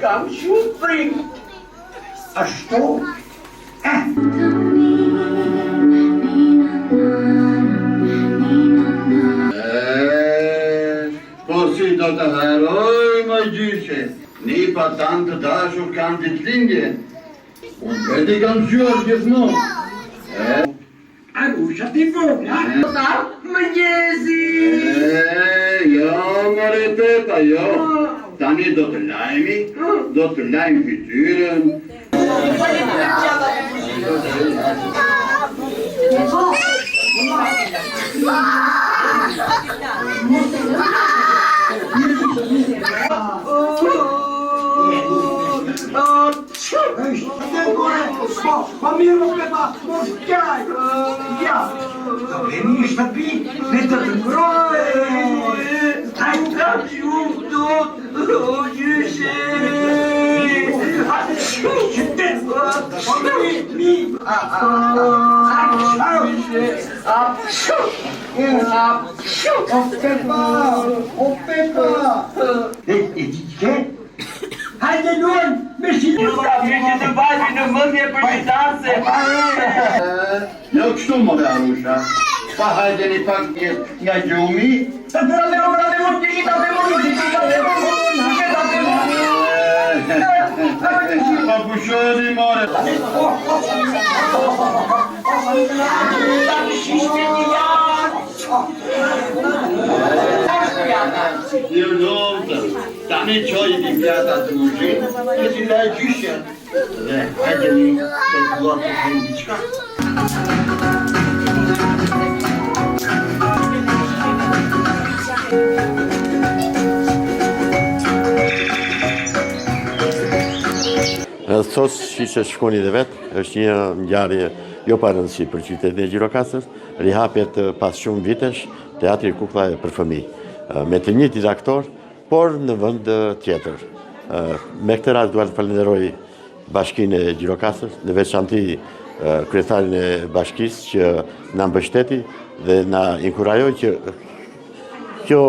Kam shumë frikë. Ashtu? Po si do të haroj, më gjyshe. Një pa tanë të dashur kanë ditëlindje. Unë veti kam zgjuar gjithmonë. Arusha ti vogla? Mëngjesi! Jo, more Pepa, jo. Tani do të lajmi fytyrën. Po mirë Pepa, mos qaj! Ja! Do veni në shtëpi, ne do të ngrojë! Hajde ju do, o gjyshe! O Pepa! E ti që? Hajde luan, me shilu! Që të bajti në mëndje për qitase. Jo kështu, more Arusha. Pa hajde një pak nga gjumi. Pa pushoni, more. Një lomëtë, tani qoj një pjata të mëshin, e si la e gjyshen. Dhe hajde një të kuat të kënë diqka. Thos që shkoni dhe vetë, është një ngjarje jo pa rëndësi për qytetin e Gjirokastës, rihapet pas shumë vitesh teatri kukullave për fëmijë, me të njëjtin aktor, por në vend tjetër. Me këtë rast dua të falenderoj Bashkinë e Gjirokastës, në veçanti kryetarin e bashkisë që na mbështeti dhe na inkurajoi që kjo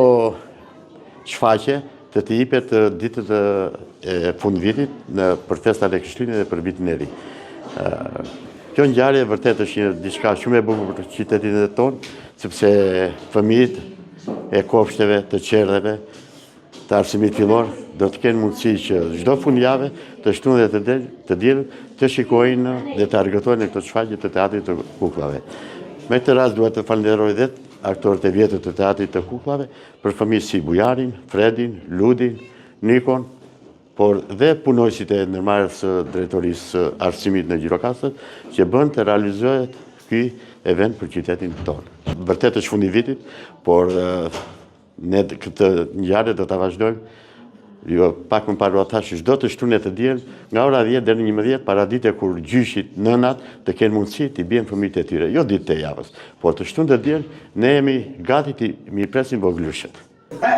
shfaqje të jepet ditët e fundvitit për festat e Krishtlindjes dhe për vitin e ri. Kjo ngjarje vërtet është diçka shumë e bukur për qytetin tonë, sepse fëmijët e kopshteve, të qerdheve, të arsimit fillor do të kenë mundësi që çdo fundjavë të shtunë dhe të dielën të shikojnë dhe të argëtojnë në këtë shfaqje të teatrit të kukullave. Me këtë rast duhet të falenderoj dhe aktorët e vjetër të teatrit të kukullave për fëmijë si Bujarin, Fredin, Ludin, Nikon, por dhe punojësit e ndërmarrjes së drejtorisë arsimit në Gjirokastër që bën të realizohet ky event për qytetin tonë. Vërtet është fundi vitit, por ne këtë ngjarje do ta vazhdojmë. Jo, pak më parë thash çdo të shtunë të diel nga ora 10 deri në 11 para dite kur gjyshit, nënat të kenë mundësi të bien fëmijët e tyre, jo ditë të javës, por të shtunë të diel ne jemi gati të mirëpresim voglushët.